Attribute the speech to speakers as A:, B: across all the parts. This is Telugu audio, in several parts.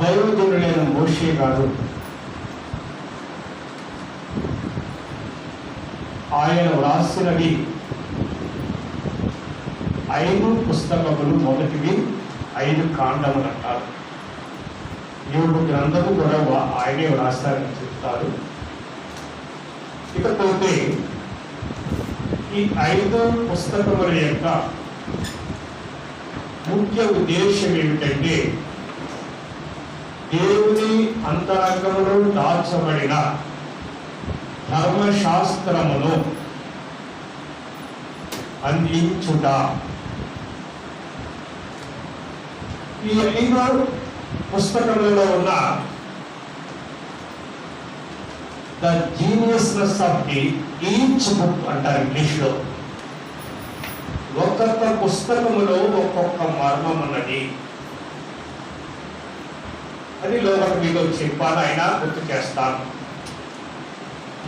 A: దైవజనుడైన మోషే గారు ఆయన వ్రాసినవి 5 పుస్తకములు. మొదటివి 5 కాండములు అంటారు. 7 గ్రంథము కూడా ఆయనే వ్రాస్తారని చెప్తారు. ఇకపోతే ఈ 5 పుస్తకముల యొక్క ముఖ్య ఉద్దేశం ఏమిటంటే దేవుని అంతరంగములో దాచబడిన ధర్మశాస్త్రమును అందించుట. ఈ 5 పుస్తకములలో ఉన్న the geniusness of the each book అంటారు ఇంగ్లీష్లో. ఒక్కొక్క పుస్తకములో ఒక్కొక్క మర్మం ఉన్నది. అది లోపల మీతో చెప్పాను, అయినా గుర్తు చేస్తాను.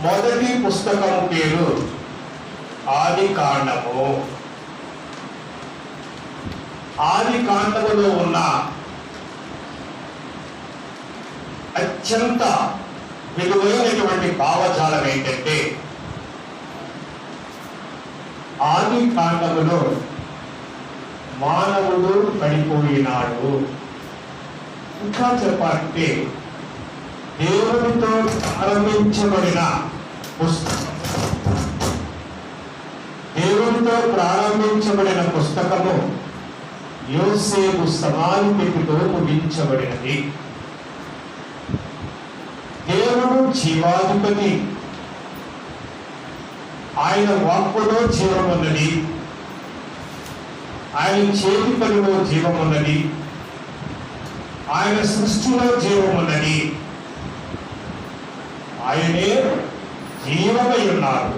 A: మొదటి పుస్తకం పేరు ఆది కాండము. ఆది కాండములో ఉన్న అత్యంత విలువైనటువంటి భావజాలం ఏంటంటే ఆది కాండములో మానవుడు పడిపోయినాడు. ఇంకా చెప్పాలంటే దేవునితో ప్రారంభించబడిన పుస్తకము యోసేపు సమాధి పెట్టుతో ముగించబడినది. దేవుడు జీవాధిపతి. ఆయన వాక్కులో జీవం ఉన్నది, ఆయన చేతి పనిలో జీవం ఉన్నది, ఆయన సృష్టిలో జీవం ఉన్నది. ఆయనే జీవమై ఉన్నారు.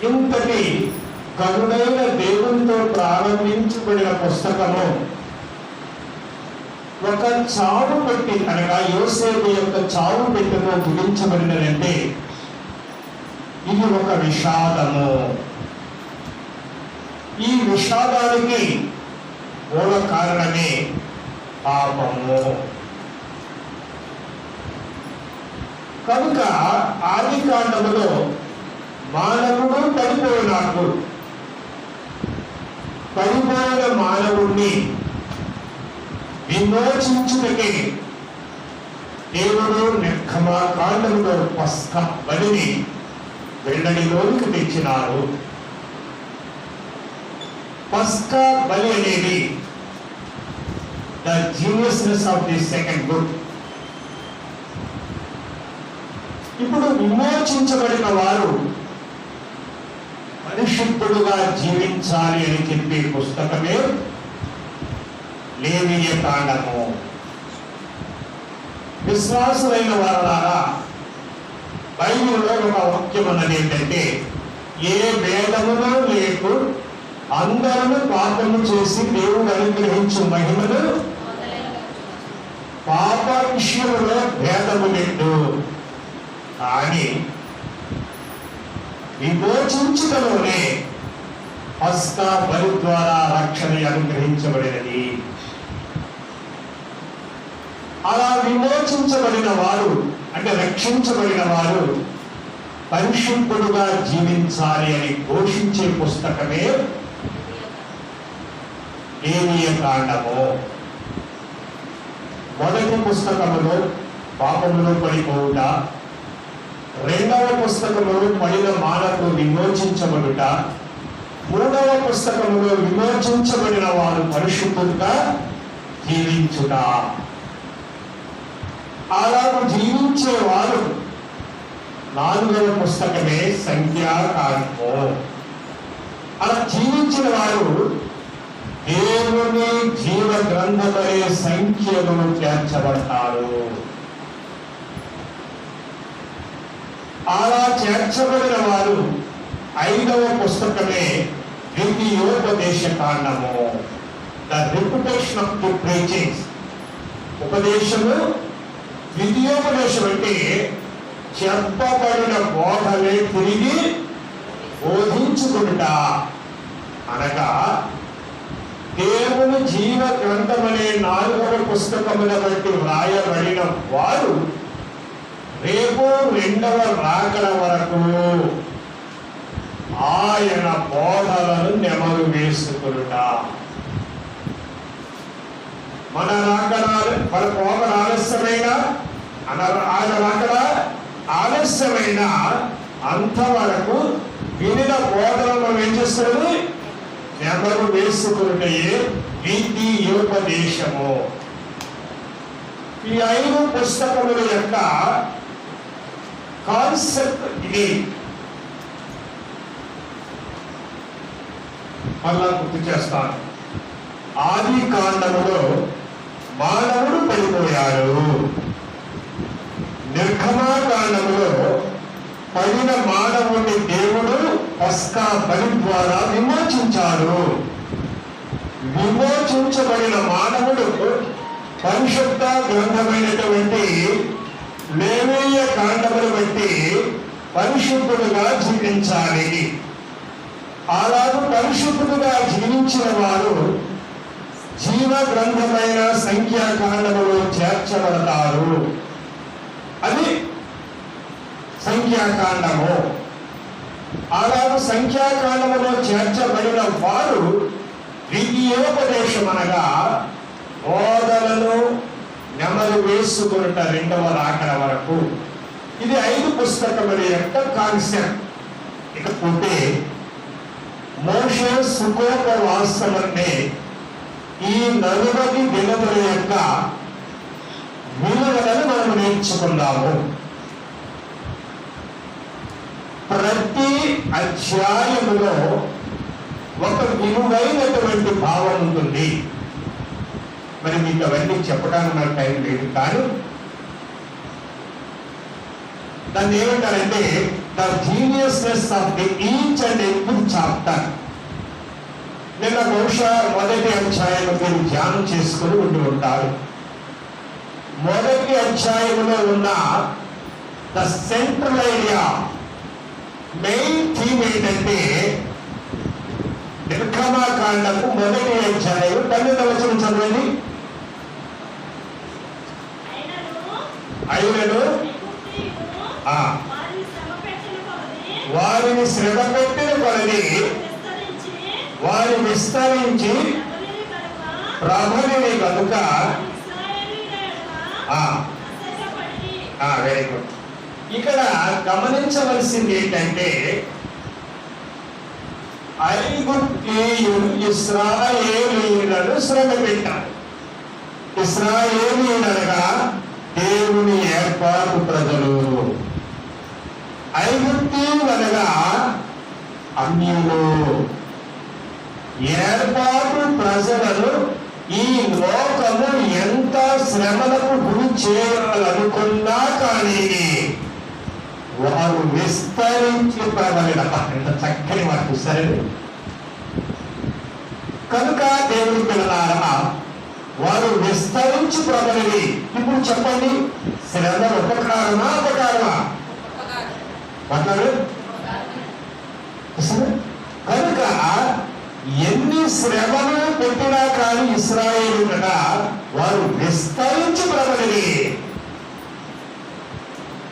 A: ఇంతటి కరుణైన దేవునితో ప్రారంభించబడిన పుస్తకము ఒక చావు పెట్టి, అనగా యోసేపు యొక్క చావు పెట్టితో ముగించబడినదంటే ఇది ఒక విషాదము. ఈ విషాదానికి మూల కారణమే పాపము. కనుక ఆది కాండములో మానవుడు పడిపోయినాడు. పడిపోయిన మానవుణ్ణి విమోచించుటకే దేవుడు నిర్గమకాండములో పస్కా బలిని వెల్లడిలోనికి తెచ్చినారు. పస్కా బలి అనేది the geniusness of the second book. ఇప్పుడు విమోచించబడిన వారు పరిశుద్ధుడుగా జీవించాలి అని చెప్పే పుస్తకమే లేవియ కాండము. విశ్వాసులైన వారులారా, బైబిల్లో ఒక వాక్యం అన్నది ఏంటంటే ఏ భేదములో లేదు, అందరూ పాపము చేసి దేవుడు అనుగ్రహించు మహిమను పాప విషయంలో భేదము లేదు. కానీ విమోచించుటలోనే పస్కా బలి ద్వారా రక్షణ అనుగ్రహించబడినది. అలా విమోచించబడిన వారు అంటే రక్షించబడిన వారు పరిశుద్ధుడుగా జీవించాలి అని ఘోషించే పుస్తకమే లేవియ కాండము. మొదటి పుస్తకములో పాపములో పడిపోవుట, రెండవ పుస్తకములో పడిన మానవుడు విమోచించబడుట, మూడవ పుస్తకములో విమోచించబడిన వారు పరిశుద్ధులుగా జీవించుట. అలాగూ జీవించేవారు నాలుగవ పుస్తకమే సంఖ్యాకాండము. అలా జీవించిన వారు దేవుని జీవ గ్రంథమనే సంఖ్యలను చేర్చబడతారు. అలా చేర్చబడిన వారు ఐదవ పుస్తకమే ద్వితీయోపదేశ కాండము. The repetition of the preachings. ఉపదేశము, ద్వితీయోపదేశం అంటే చెప్పబడిన బోధలే తిరిగి బోధించుకుంటా. అనగా దేవుని జీవ గ్రంథమనే 4వ పుస్తకముల బట్టి వ్రాయబడిన వారు రేపు 2వ రాకడ వరకు ఆయన బోధలను నెమరు వేసుకునుట. మన పోకడ ఆలస్యమైన ఆయన రాకడ ఆలస్యమైన అంతవరకు వినిన బోధనలు ఏం చేస్తుంది? నెమరు వేసుకునే విద్యోపదేశము. ఈ 5 పుస్తకముల యొక్క కాన్సెప్ట్ ఇది. మళ్ళా గుర్తు చేస్తాను. ఆది కాండములో మానవుడు పడిపోయాడు. నిర్గమాకాండములో పడిన మానవుని దేవుడు పస్కా బలి ద్వారా విమోచించాడు. విమోచించబడిన మానవుడు పరిశుద్ధ గ్రంథమైనటువంటి లేవీయ కాండమును బట్టి పరిశుద్ధుడుగా జీవించాలి. అలాగే పరిశుద్ధుడుగా జీవించిన వారు జీవ గ్రంథమైన సంఖ్యాకాండములో చేర్చబడతారు. అది సంఖ్యాకాండము. అలాగే సంఖ్యాకాండములో చేర్చబడిన వారు విద్యోపదేశం అనగా బోధలను నెమరు వేసుకున్నట 2వ రాకడ వరకు. ఇది 5 పుస్తకముల యొక్క కాన్సెప్ట్. ఇకపోతే మోషే సుఖోపవాసమనే ఈ 40 దినముల యొక్క విలువలను మనం నేర్చుకుందాము. ప్రతి అధ్యాయములో ఒక విలువైనటువంటి భావం ఉంటుంది. మరి మీకు అవన్నీ చెప్పడానికి నాకు టైం లేదు, కానీ దాన్ని ఏమంటారంటే the geniusness of the each and every chapter. నిన్న బహుశా 1వ అధ్యాయం మీరు ధ్యానం చేసుకుని ఉండి ఉంటారు. 1వ అధ్యాయంలో ఉన్న the central idea, main theme ఏంటంటే నిర్గమాకాండము 1వ అధ్యాయం 12వ వచనం చదవండి. అయినను వారిని శ్రమ పెట్టిన కొలది వారి విస్తరించి ప్రభుని కనుక. Very good. ఇక్కడ గమనించవలసింది ఏంటంటే ఐగుప్తీయులు ఇశ్రాయేలీయులను శ్రమ పెట్టారు. ఇశ్రాయేలీయులనగా దేవుని ఏర్పాటు ప్రజలు. ఐగుప్తీయులు అనగా అన్యులు. ఏర్పాటు ప్రజలను ఈ లోకము ఎంత శ్రమలకు గురి చేయాలనుకున్నా కానీ వారు విస్తరించి ప్రబలిన. ఎంత చక్కని వారు సరే. కనుక దేవుని పిల్లలారా, వారు విస్తరించి ప్రబలి. ఇప్పుడు చెప్పండి, శ్రమ ఉపకారమా అపకారమా? కనుక ఎన్ని శ్రమలు పెట్టినా కానీ ఇశ్రాయేలుగా వారు విస్తరించి ప్రబలి.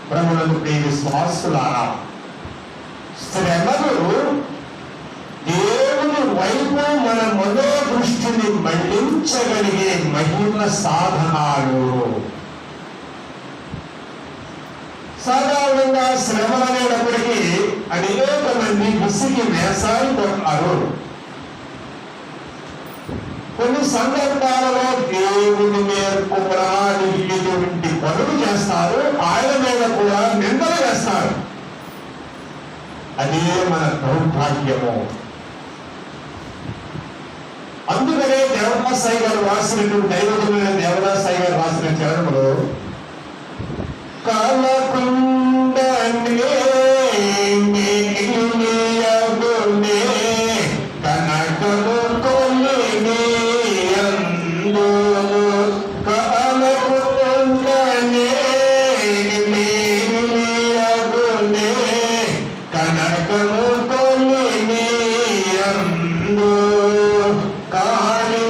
A: ప్రభువునందు ప్రియ విశ్వాసులారా, శ్రమలు దేవుని వైపు మన మనోదృష్టిని మళ్లించగలిగే మహిమ సాధనాలు. సాధారణంగా శ్రమలు అనేటప్పటికీ అనేక మంది విసిగి వేసారిపోతారు. కొన్ని సందర్భాలలో దేవుని మేరకు ఇటువంటి పనులు చేస్తారు, ఆయన మీద కూడా నిందలు వేస్తారు. అదే మన దౌర్భాగ్యము. అందుకనే దేవదాసాయి గారు రాసినటువంటి దైవజనులైన దేవదాసాయి గారు రాసిన చరణంలో కాళీ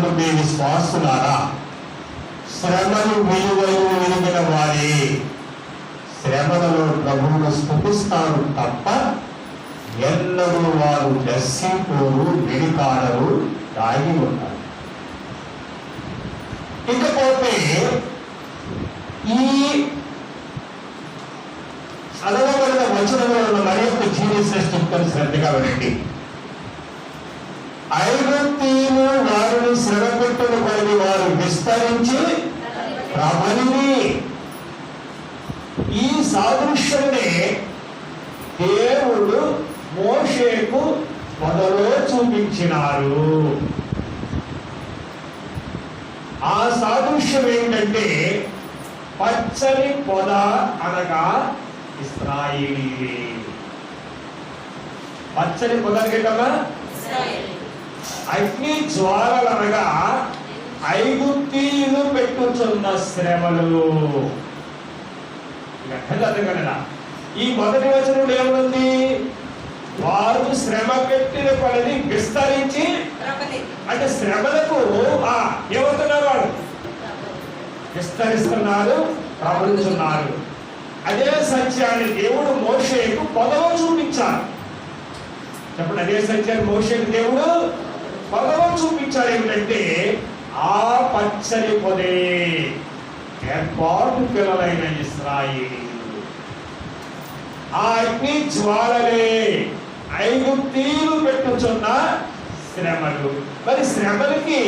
A: శ్రమలు మీ విశ్వాసులారా, శ్రమలు విలువలు ఎరిగిన వారే శ్రమలలో ప్రభువును స్తుతిస్తారు తప్ప ఎన్నడూ వారు నశింపోరు, వెనుకాడరు, దాగి ఉంటారు. ఇకపోతే ఈ చదవబడిన వచనంలో మరి యొక్క జీవితం శ్రద్ధగా వినండి. ఐగుప్తీయులు వారిని శ్రమ పెట్టిన కొలది వారు విస్తరించి ప్రబలిని. ఈ సాదృశ్యమే దేవుడు మోషేకు మొదలో చూపించినారు. ఆ సాదృశ్యం ఏంటంటే పచ్చని పొద అనగా ఇశ్రాయేలీలే. పచ్చని పొద కదా అగ్ని జ్వాలలు అనగా ఐగుప్తీయులు పెట్టుచున్న శ్రమలు. అర్థం. ఈ మొదటి వచనంలో ఏముంది? వారు శ్రమ పెట్టిన కొలది విస్తరించి, అంటే శ్రమలకు ఏమవుతున్నారు? వాడు విస్తరిస్తున్నారు, ప్రబలుతున్నారు. అదే సత్యాన్ని దేవుడు మోషేకు పొదలో చూపించాడు. చెప్పండి, అదే సత్యాన్ని మోషేకు దేవుడు పొదలో చూపించాడు. ఏమిటంటే ఆ పచ్చని పొదే ఏర్పాటు పిల్లలైన ఇశ్రాయేలీయులు. ఆ అగ్ని జ్వాలలే ఐగుప్తీయులు పెట్టుచున్న శ్రమలు. మరి శ్రమలకి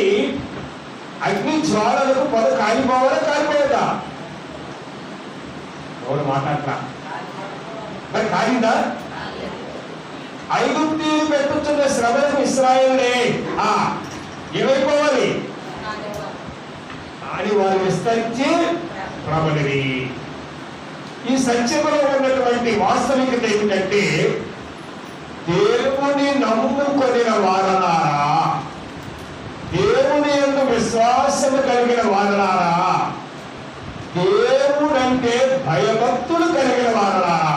A: అగ్ని జ్వాలలకు పొద కాలిపోవాలా, కాలిపోవదా? ఎవరు మాట్లాడతా? మరి కాలిందా? ఐగుప్తీయులు పెట్టుచున్న శ్రమలకు ఇశ్రాయేలులే ఏమైపోవాలి అని వారు విస్తరించి ప్రబలిరి. ఈ సత్యములో ఉన్నటువంటి వాస్తవికత ఏమిటంటే దేవుని నమ్ముకొనిన వారలారా, దేవుని యందు విశ్వాసము కలిగిన వారలారా, దేవుడంటే భయభక్తులు కలిగిన వారలారా,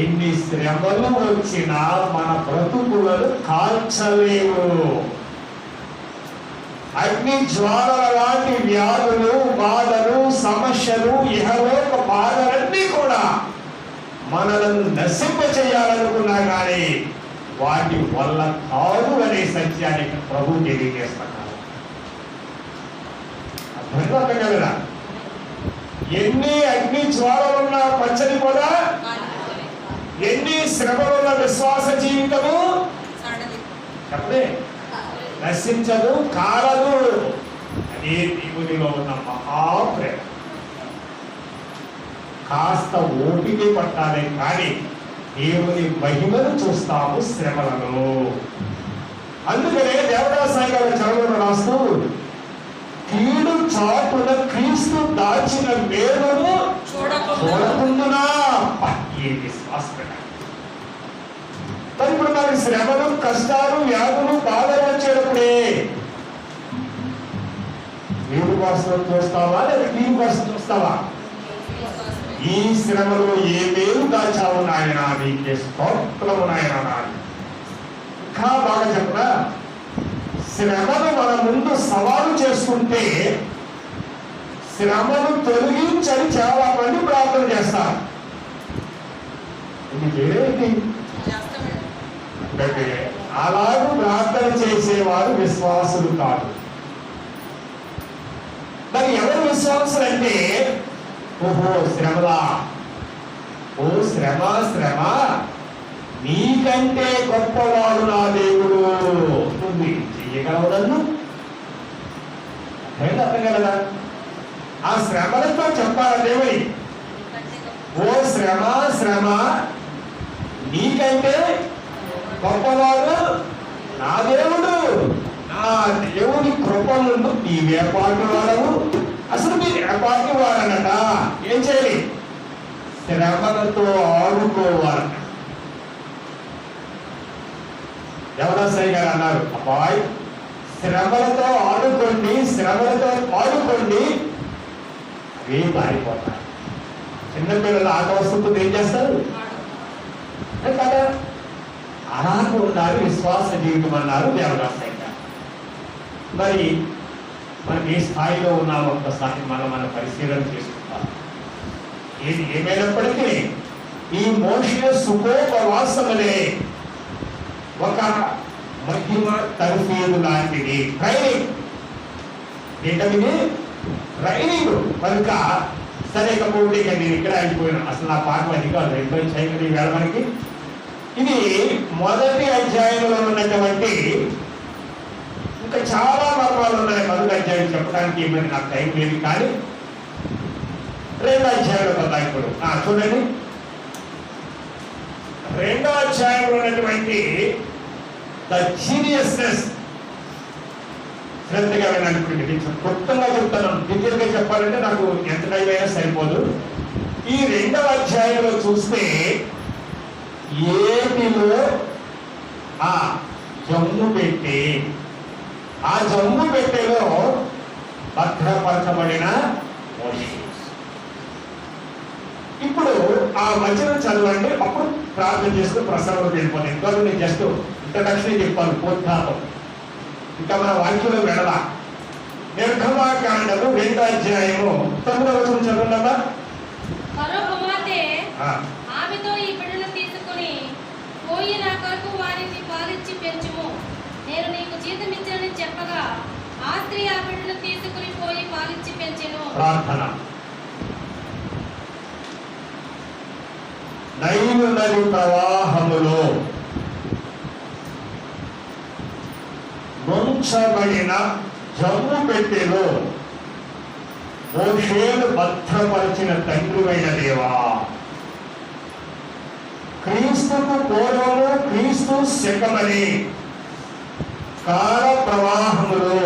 A: ఎన్ని శ్రమలు వచ్చినా మన బ్రతుకులను కాల్చలేవు. అగ్ని జ్వాలల లాంటి వ్యాధులు, బాధలు, సమస్యలు, ఇహలోక బాధలన్నీ కూడా మనలను నశింప చేయాలనుకున్నా కానీ వాటి వల్ల కాదు అనే సత్యానికి ప్రభు తెలియజేస్తున్నారు. అర్థం కదా? ఎన్ని అగ్ని జ్వాలలున్న పచ్చని పొద, ఎన్ని శ్రమలున్న విశ్వాస జీవితము చెప్పలే నశించదు, కాలదు. అదే దేవునిలో ఉన్న మహాప్రేమ. కాస్త ఓపిక పట్టాలి కానీ దేవుని మహిమను చూస్తాము శ్రమలలో. అందుకనే దేవదాసాయి గారి చదువును రాస్తూ కీడు చాటున క్రీస్తు దాచిన మేలును చూడకుండునా. ఈ విశ్వాసం మరి ఇప్పుడు మనకి శ్రమలు, కష్టాలు, వ్యాధులు, బాధలు వచ్చేటప్పుడే దేవుడి కోసం చూస్తావా లేదా కీడు కోసం చూస్తావా? ఈ శ్రమలో ఏ మేలు దాచావు నాయన, నీకే స్తోత్రము నాయన. ఇంకా బాగా చెప్పరా, శ్రమను మన ముందు సవాలు చేసుకుంటే శ్రమను తొలగించని చాలా మంది ప్రార్థన చేస్తారు. అలాగూ ప్రార్థన చేసేవారు విశ్వాసులు కాదు. మరి ఎవరు విశ్వాసులు అంటే, ఓహో శ్రమలా, ఓ శ్రమ శ్రమ, నీకంటే గొప్పవాడు నా దేవుడు, నువ్వు చెయ్యగలవు నన్ను. అర్థం కదా? ఆ శ్రమలతో చెప్పాలి, ఓ శ్రమ శ్రమ, నీకంటే గొప్పవాడు నా దేవుడు, నా దేవుని కృపలను నీవే పాటు వాడవు. అసలు మీరు ఏపాటి వాడనట. ఏం చేయాలి? శ్రమలతో ఆడుకోవాలట. దేవదాసాయి గారు అన్నారు, అబ్బాయి శ్రమలతో ఆడుకోండి, శ్రమలతో ఆడుకోండి, అవి మారిపోతాయి. చిన్నపిల్లలు ఆట వస్తువుతో ఏం చేస్తారు కదా? అలాగే ఉండాలి విశ్వాస జీవితం అన్నారు దేవదాసాయి గారు. మరి మనం ఏ స్థాయిలో ఉన్నామో ఒక్కసారి మనం పరిశీలన చేసుకుంటాం. ఏది ఏమైనప్పటికీ ఈ మోషే సుఖోపవాసములే ఒక మహిమ తర్ఫీదు లాంటిది, ట్రైనింగ్. ఏంటది? ట్రైనింగ్. కనుక సరే కాబట్టి ఇక నేను ఇక్కడ అయిపోయాను. అసలు నా పాఠం అది కాదు. రెండో అధ్యాయం వేళ మనకి ఇది మొదటి అధ్యాయంలో ఉన్నటువంటి, ఇంకా చాలా మర్మాలు ఉన్నాయి మొదటి అధ్యాయం చెప్పడానికి, మరి నాకు టైం లేదు. కానీ రెండో అధ్యాయంలో కదా ఇప్పుడు చూడండి, రెండో అధ్యాయంలో ఉన్నటువంటి ద జీనియస్నెస్. శ్రద్ధగా వినాలి. క్లుప్తంగా చెప్తాను, డీటెయిల్ గా చెప్పాలంటే నాకు ఎంత టైం అయినా సరిపోదు. ఈ రెండవ అధ్యాయంలో చూస్తే ఏటిలో ఆ జమ్ము పెట్టే, ఆ జమ్ము పెట్టెలో భద్రపరచబడిన మోషే. ఇప్పుడు ఆ వచనం చదవండి, అప్పుడు ప్రార్థన చేసుకుని ప్రసంగం వెళ్ళిపోతాయి. ఇంకా నేను జస్ట్ ఇంట్రడక్షన్ చెప్పాను, పోతాను. ఇంకా మన వాక్యంలో వెళ్ళాల. నిర్గమాకాండము 2వ అధ్యాయము 9వ వచనం చదవండి.
B: ఆమెతో ఈ బిడ్డను తీసుకుని పోయి నా కొరకు వారిని పాలిచ్చి పెంచుము, నేను నీకు జీతం ఇచ్చానని చెప్పగా ఆ స్త్రీ ఆ బిడ్డను తీసుకుని పోయి పాలిచ్చి పెంచెను.
A: ప్రార్థన. నైలు నది ప్రవాహములో ముంచబడిన జమ్ము పెట్టెలో మోషేను భద్రపరిచిన తండ్రివైన దేవా, క్రీస్తుకు పూర్వము క్రీస్తు శకమని కాల ప్రవాహములో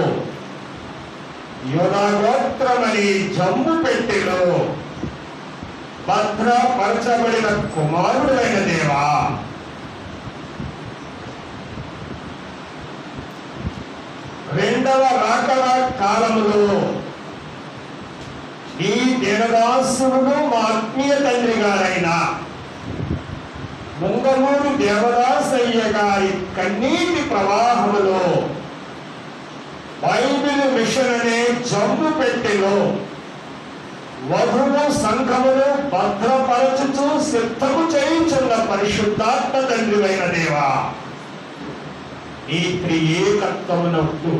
A: యోధాగోత్రమని జమ్ము పెట్టెలో భద్రపరచబడిన కుమారుడైన దేవా, రెండవ రాకడ కాలములో నీ దేవదాసుడు మా ఆత్మీయ తండ్రి గారైన ముంగమూరు దేవదాసయ్య గారి కన్నీటి ప్రవాహములో బైబిల్ మిషన్ అనే జమ్ము పెట్టెలో వధువు సంఘమును భద్రపరచుచు సిద్ధము చేయించున్న పరిశుద్ధాత్మ తండ్రివైన దేవా, ఈ త్రియేకత్వమునకు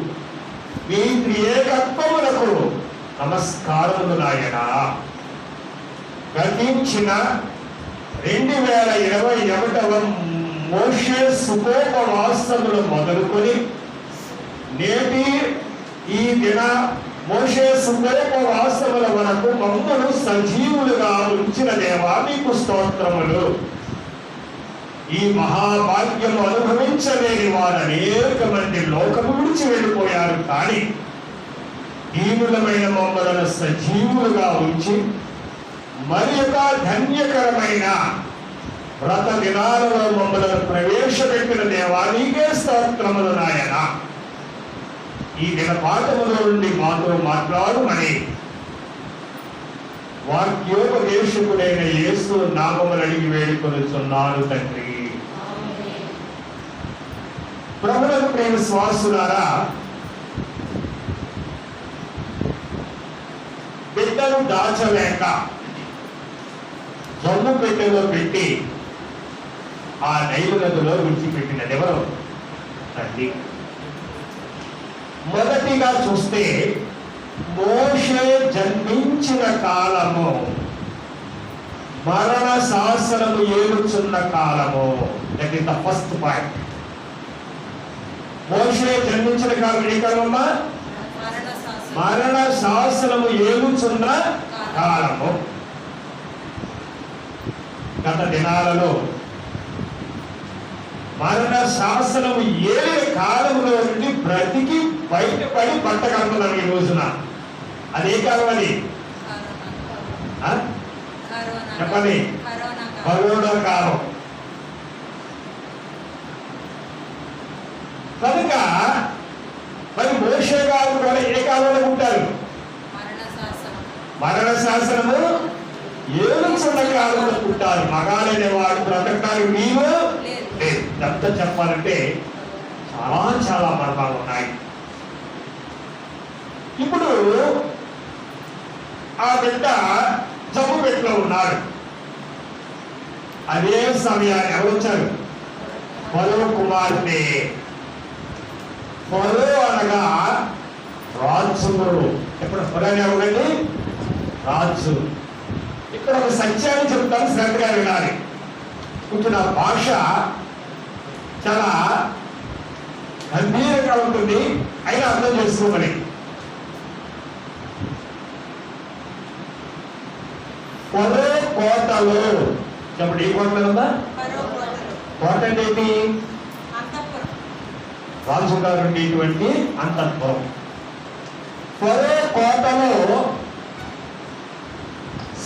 A: మీ త్రియేకత్వమునకు నమస్కారములు నాయనా. గతించిన 2021వ మోషే సుఖోపవాసములు మొదలుకొని నేటి ఈ దిన మోషే సుఖోపవాసముల వరకు మమ్మను సజీవులుగా ఉంచిన దేవా మీకు స్తోత్రములు. ఈ మహాభాగ్యము అనుభవించలేని వారు అనేక మంది లోకము విడిచి వెళ్ళిపోయారు. కానీ దీనులమైన మమ్మలను సజీవులుగా ఉంచి మరి యొక్క ధన్యకరమైన వ్రత దినాలలో మమ్మలను ప్రవేశపెట్టిన దేవా నీకే స్తోత్రములు నాయన. ఈ దిన పాఠములో నుండి మాతో మాట్లాడుమని వాక్యోపదేశకుడైన యేసు నామములు అడిగి వేడుకొనుచున్నాను తండ్రి. ప్రభువుకు ప్రేమ శ్వాసులారా, బిడ్డలు దాచలేక జమ్ము పెట్టెలో పెట్టి ఆ నైలు నదిలో విడిచిపెట్టినది ఎవరు? తండ్రి. మొదటిగా చూస్తే మోషే జన్మించిన కాలము మరణ శాసనము ఏలుచున్న కాలము. That is the first point. మోషే జన్మించిన కాలం ఏ కాలమమ్మా? మరణ శాసనము ఏలుచున్న కాలము. గత దినాలలో మరణ శాసనము ఏలిన కాలంలో నుండి బ్రతికి బయటపడి పట్టగలుగుతున్నాం ఈ రోజున. అదే కాలం అది చెప్పండి. కరోనా కాలం. కనుక మరి మోషే గారు కూడా ఏ కాలంలో ఉంటారు? మరణ శాసనము ఏలుచున్న కాలంలో పుట్టారు. మగాలనే వాడు బ్రతకడానికి వీలు లేదు. ఎంత చెప్పాలంటే చాలా చాలా మర్మాలు ఉన్నాయి. ఇప్పుడు ఆ బిడ్డ జబ్బు పెట్టిలో ఉన్నాడు. అదే సమయాన్ని ఎవరు వచ్చారు? ఫరో కుమార్తె. ఫరో అనగా రాజులు. ఇప్పుడు ఫరో అని ఎవరండి? రాజు. ఇక్కడ ఒక సత్యాన్ని చెప్తాను, శ్రద్ధగా వినాలి. ఇప్పుడు నా భాష చాలా గంభీరంగా ఉంటుంది, అయినా అర్థం చేసుకోమని. ఫరో కోటలో చెప్పండి, ఏ కోటలో ఉందా? కోట అంటే ఏంటి? రాజు గారు ఉండేటువంటి అంతఃపురం. ఫరో కోటలో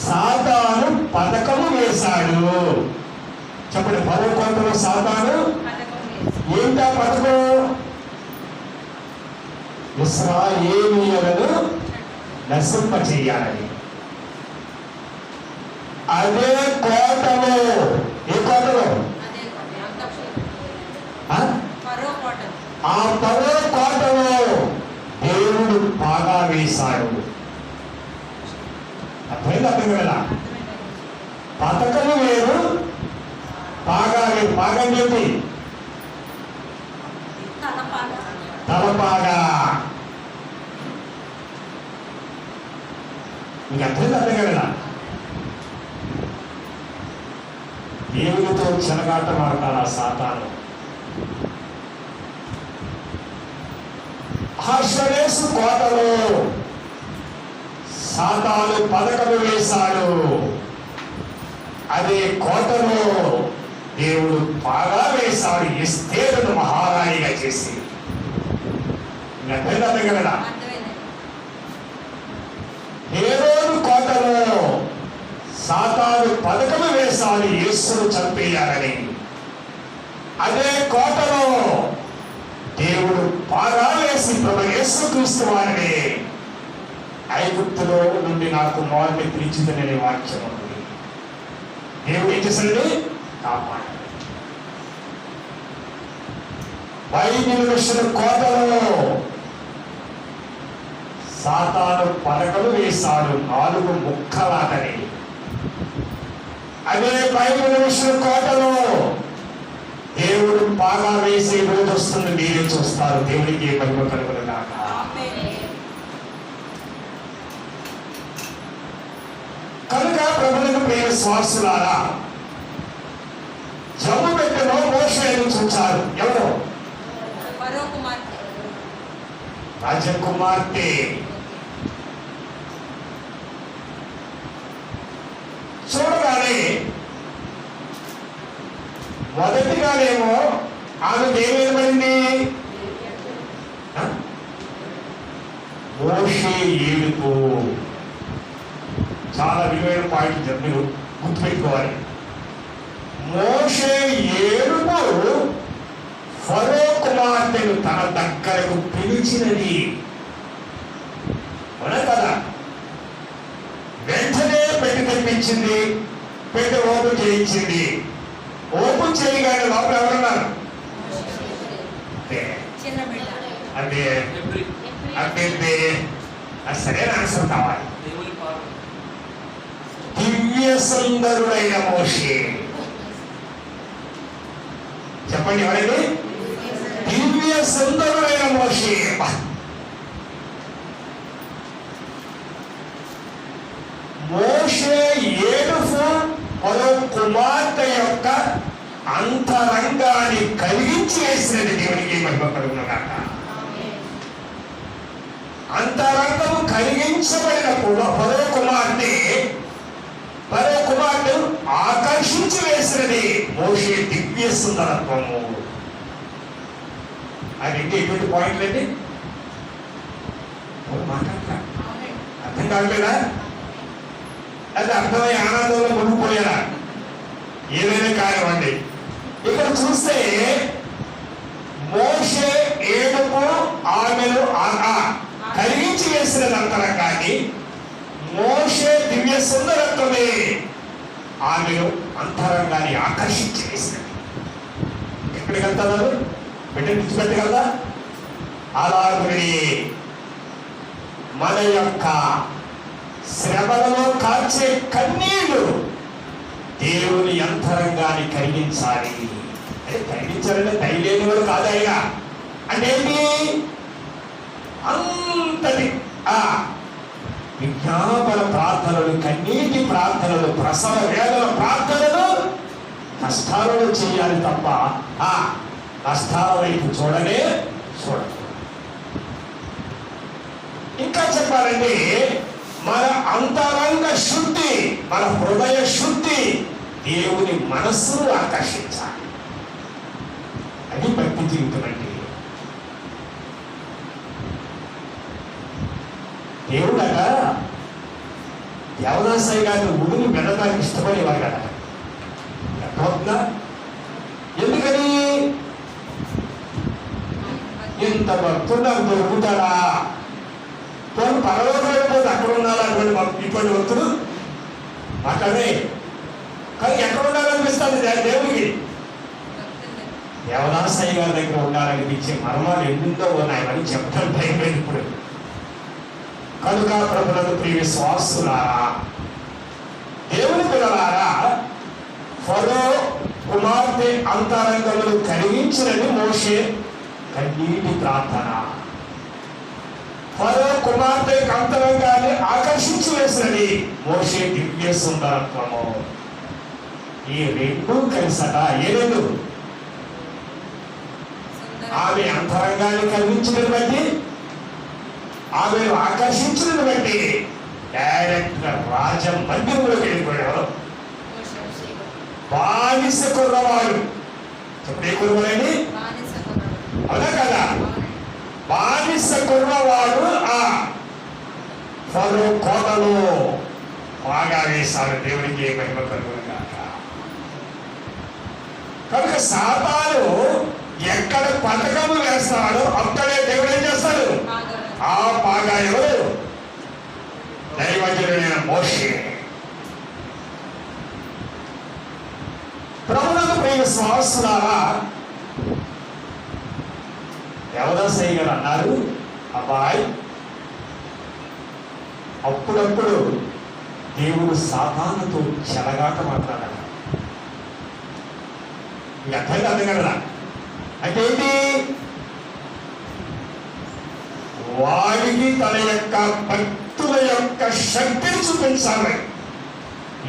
A: సాతాను పథకము వేశాడు. చెప్పండి, ఫరో కోటలో సాతాను ఏంటా పథకం? ఇశ్రాయేలీయులను నశింప చెయ్యాలని. అదే కోటలో, ఏ కోటలో? ఆ ఫరో కోటలో దేవుడు పాగా వేశాడు. అర్థం కదా? పథకము వేరు, పాగా వేరు. పాగా ఏంటి? తలపాగా. మీకు అర్థం కదా? దేవునితో చెలగాట మాడతాడు ఆ సాతాను. అహష్వేరోషు కోటలో సాతాను పథకము వేశాడు. అదే కోటలో దేవుడు పాగా వేశాడు, ఎస్తేరును మహారాణిగా చేసి. కదా? హేరోదు కోటలో సాతాను పథకము వేశాడు, యేసును చంపేయాలని. అదే కోటలో దేవుడు పాగా వేసి ప్రభు యేసుక్రీస్తు వారిని ఐగుప్తులో నుండి నాకు కుమారుని పిలిచిందనే వాక్యం ఉంది. దేవుడు ఏం చేశాడు? కాపాడు. బైబిల్ విషయం కోటలో సాతాను పలకలు వేశాడు, 4 ముక్కలాటని. అదే బైబిల్ విషయం కోటలో దేవుడు పాగా వేసే రోజు వస్తుంది, మీరే చూస్తారు. దేవుడికి మహిమ కలుగును గాక. కనుక ప్రభువుకు ప్రియ విశ్వాసులారా, జమ్ము పెట్టెలో మోషేను చూచారు. ఎవరు? రాజకుమార్తె. చూడగానే మొదటిగానేమో ఆమె ఏమేమడింది? మోషే ఏడుపు. చాలా విలువైన పాయింట్ మీరు గుర్తుపెట్టుకోవాలి. మోషే ఏడుపు ఫరో కుమార్తెను తన దగ్గరకు పిలిచినది. అవునా కదా? వెంటనే పెట్టి తెప్పించింది, పెట్టి ఓపెన్ చేయించింది. ఓపెన్ చేయగానే లోపల ఎవరున్నారు? అంటే అంటే సరైన ఆన్సర్ కావాలి. దివ్య సుందరుడైన మోషే. చెప్పండి, ఎవరైనా? దివ్య సుందరుడైన మోషే. మోషే ఏడుపు ఫరో కుమార్తె యొక్క అంతరంగాన్ని కలిగించి వేసినది. దేవునికి మహిమ కలుగును గాక. అంతరంగము కలిగించబడిన ఫరో కుమార్తె ఆకర్షించి వేసినది మోషే దివ్య సుందరత్వము. అది ఎటువంటి పాయింట్లు అండి? అర్థం కావట్లేదా? అది అర్థమై ఆనందంలో మునిగిపోయారా? ఏదైనా కానివ్వండి. ఇక్కడ చూస్తే మోషే ఏడుపు ఆమెను కలిగించి వేసినది అంతరంగాన్ని. మోషే దివ్య సుందరత్వమే ఆమెను అంతరంగాన్ని ఆకర్షించి వేసినది. ఎక్కడికి వెళ్తున్నారు? బిడ్డను విడిచిపెట్టగలదా? అలాగే మన యొక్క శ్రమలలో కాల్చే కన్నీళ్లు దేవుని అంతరంగాన్ని కరిగించాలి. అంటే కరిగించాలంటే దయలేని వాడు కాదు ఆయన. అంటే ఏంటి? అంతటి విజ్ఞాపన ప్రార్థనలు, కన్నీటి ప్రార్థనలు, ప్రసవ వేదన ప్రార్థనలు కష్టాలను చేయాలి తప్ప కష్టాల వైపు చూడనే చూడదు. ఇంకా చెప్పాలంటే మన అంతరంగ శుద్ధి, మన హృదయ శుద్ధి దేవుని మనస్సును ఆకర్షించాలి. అది భక్తి జీవితం అంటే. దేవుడట దేవదాసయ్య గారిని ఉడిని వెళ్ళడానికి ఇష్టపడేవారు కదా. ఎట్లా? ఎందుకని? ఇంత భక్తుడు నాకు దొరుకుతాడా? తను పరలోకం అయిపోతే అక్కడ ఉండాలి ఇటువంటి భక్తుడు మాట్లాడే. కానీ ఎక్కడ ఉండాలనిపిస్తుంది దేవుడికి? దేవదాసయ్య గారి దగ్గర ఉండాలనిపించే మర్మాలు ఎన్నిందో ఉన్నాయని చెప్పడం టైం లేదు ఇప్పుడు. కనుక ప్రభువునందు ప్రియ విశ్వాసులారా, దేవుని పిల్లలారా, ఫరో కుమార్తె అంతరంగములు కలిగించినది మోషే కన్నీటి ప్రార్థన. ఫరో కుమార్తె అంతరంగాన్ని ఆకర్షించి వేసినది మోషే దివ్య సుందరత్వము. ఈ రెండు కలిసట. ఏ రెండు? ఆమె అంతరంగాన్ని కలిగించినది బట్టి, ఆమెను ఆకర్షించినది బట్టి డైరెక్ట్ గా రాజ మందిరంలోకి వెళ్ళిపోయాడు. బానిస కుర్రవాడు. చెప్పే కుర్రవాడండి, అవునా కదా? బానిస కుర్రవాడు ఫరో కోటలో బాగా వేశారు. దేవునికి మహిమ కలుగునుగాక. కనుక సాతాను ఎక్కడ పథకము వేస్తాడో అక్కడే దేవుడు ఏం చేస్తాడు? ఆ బాగా ఎవరు? దైవజనుడైన మోషే. ప్రభువునందు ప్రియ విశ్వాసులారా, దేవదాసయ్య గారు అన్నారు, అబ్బాయి అప్పుడప్పుడు దేవుడు సాతానుతో చెలగాట మాట్లాడాడు. అర్థం కాదు కదా. అంటే ఏంటి? వాడికి తన యొక్క భక్తుల యొక్క శక్తిని చూపించాలి.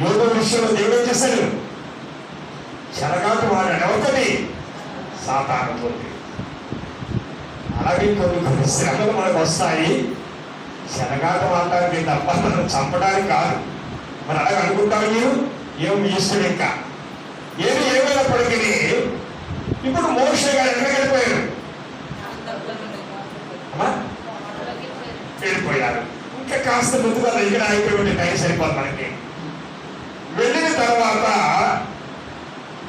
A: యోగ విషయంలో దేవుడు ఏం చేశాడు? చెలగాట వాడాడు. ఎవరితోటి? సాతానుతో. అలాగే కొన్ని శ్రమలు మనకు వస్తాయి. చెలగాట మాట్లాడితే తప్ప మనం చంపడానికి కాదు. మరి అలాగే అనుకుంటాం. మీరు ఏం ఇష్టం. ఇంకా ఏమైనప్పటికీ ఇప్పుడు మోషే గారు ఎక్కడికి వెళ్ళిపోయారు? వెళ్ళిపోయారు. ఇంకా కాస్త ముందుగా దగ్గర అయిపోయి టైం సరిపోదు మనకి. వెళ్ళిన తర్వాత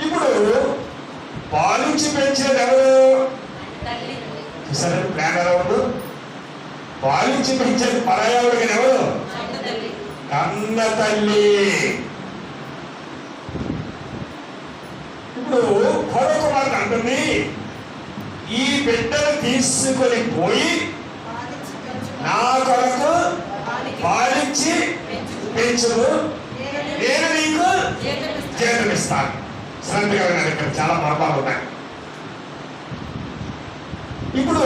A: ఇప్పుడు పాలించి పెంచేది ఎవరు? చూసారా ప్లాన్ ఎలా ఉందో? పాలించి పెంచేది పరాయావుడికి ఎవరు? కన్న తల్లి. ఇప్పుడు ఫరో కుమార్తె అంటుంది, ఈ బిడ్డను తీసుకొని పోయి నా కొరకు పాలించి పెంచును, నేను నీకు జీతమిస్తాను. శ్రద్ధగా వినాలి, ఇక్కడ చాలా మర్మాలు ఉన్నాయి. ఇప్పుడు